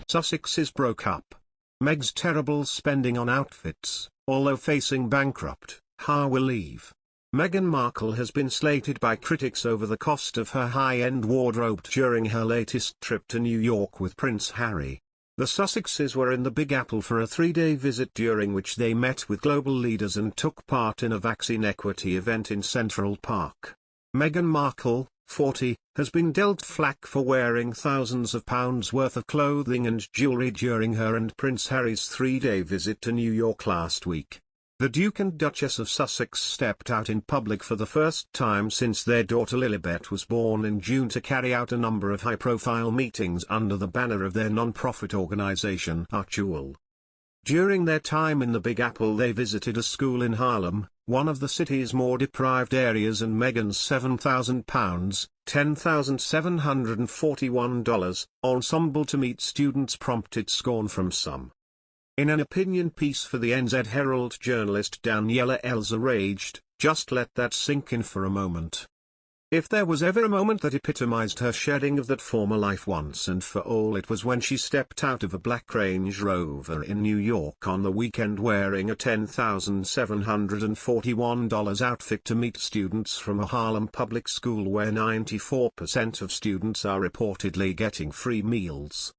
Sussexes broke up. Meg's terrible spending on outfits, although facing bankrupt, will leave. Meghan Markle has been slated by critics over the cost of her high-end wardrobe during her latest trip to New York with Prince Harry. The Sussexes were in the Big Apple for a 3-day visit during which they met with global leaders and took part in a vaccine equity event in Central Park. Meghan Markle, 40, has been dealt flack for wearing thousands of pounds worth of clothing and jewelry during her and Prince Harry's 3-day visit to New York last week. The Duke and Duchess of Sussex stepped out in public for the first time since their daughter Lilibet was born in June to carry out a number of high-profile meetings under the banner of their non-profit organisation Markle. During their time in the Big Apple they visited a school in Harlem, one of the city's more deprived areas, and Meghan's £7,000 $10,741 ensemble to meet students prompted scorn from some. In an opinion piece for the NZ Herald, journalist Daniela Elsa raged, "Just let that sink in for a moment. If there was ever a moment that epitomized her shedding of that former life once and for all, it was when she stepped out of a black Range Rover in New York on the weekend wearing a $10,741 outfit to meet students from a Harlem public school where 94% of students are reportedly getting free meals."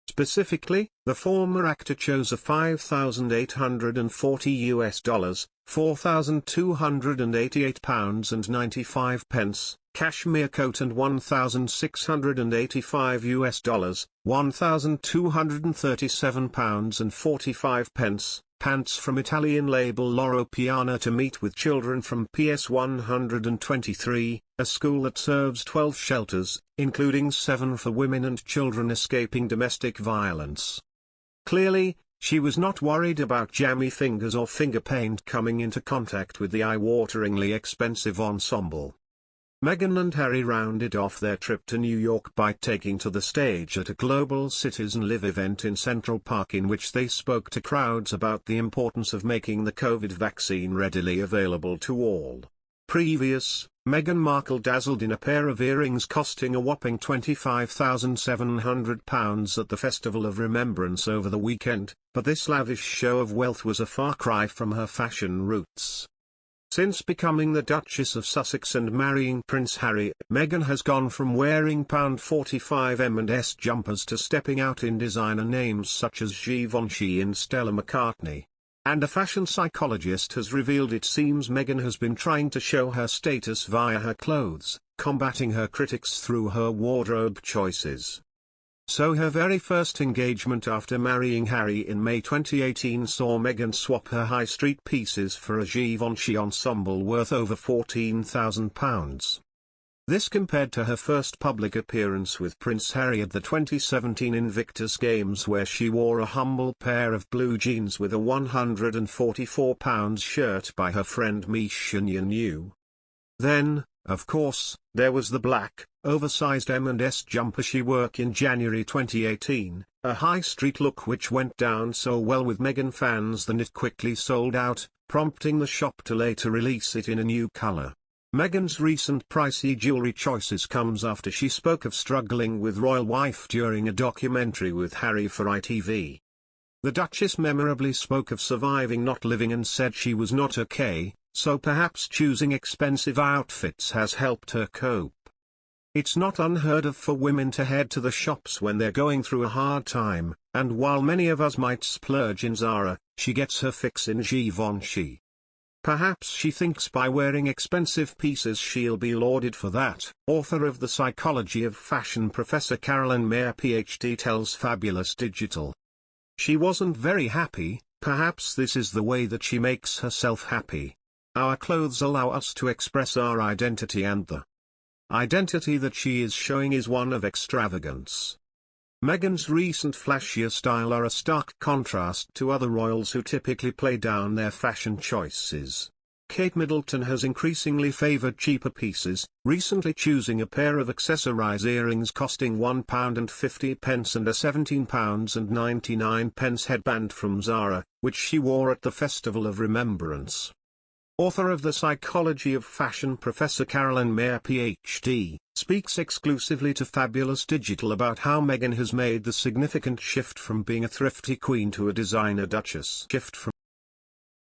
Specifically, the former actor chose a $5,840 £4,288.95 cashmere coat and $1,685 £1,237.45 pants from Italian label Loro Piana to meet with children from PS 123, a school that serves 12 shelters, including 7 for women and children escaping domestic violence. Clearly, she was not worried about jammy fingers or finger paint coming into contact with the eye-wateringly expensive ensemble. Meghan and Harry rounded off their trip to New York by taking to the stage at a global Citizen Live event in Central Park, in which they spoke to crowds about the importance of making the COVID vaccine readily available to all. Meghan Markle dazzled in a pair of earrings costing a whopping £25,700 at the Festival of Remembrance over the weekend, but this lavish show of wealth was a far cry from her fashion roots. Since becoming the Duchess of Sussex and marrying Prince Harry, Meghan has gone from wearing £45 M&S jumpers to stepping out in designer names such as Givenchy and Stella McCartney. And a fashion psychologist has revealed it seems Meghan has been trying to show her status via her clothes, combating her critics through her wardrobe choices. So her very first engagement after marrying Harry in May 2018 saw Meghan swap her high street pieces for a Givenchy ensemble worth over £14,000. This compared to her first public appearance with Prince Harry at the 2017 Invictus Games, where she wore a humble pair of blue jeans with a £144 shirt by her friend Misha Yu. Then, of course, there was the black, oversized M&S jumper she wore in January 2018, a high street look which went down so well with Meghan fans that it quickly sold out, prompting the shop to later release it in a new color. Meghan's recent pricey jewelry choices comes after she spoke of struggling with royal wife during a documentary with Harry for ITV. The Duchess memorably spoke of surviving not living and said she was not okay, so perhaps choosing expensive outfits has helped her cope. It's not unheard of for women to head to the shops when they're going through a hard time, and while many of us might splurge in Zara, she gets her fix in Givenchy. Perhaps she thinks by wearing expensive pieces she'll be lauded for that. Author of The Psychology of Fashion Professor Carolyn Mayer PhD tells Fabulous Digital. She wasn't very happy. Perhaps this is the way that she makes herself happy. Our clothes allow us to express our identity, and the identity that she is showing is one of extravagance. Meghan's recent flashier style are a stark contrast to other royals who typically play down their fashion choices. Kate Middleton has increasingly favored cheaper pieces, recently choosing a pair of accessorized earrings costing £1.50 and a £17.99 headband from Zara, which she wore at the Festival of Remembrance. author of The Psychology of Fashion, Professor Carolyn Mayer Ph.D., speaks exclusively to Fabulous Digital about how Meghan has made the significant shift from being a thrifty queen to a designer duchess.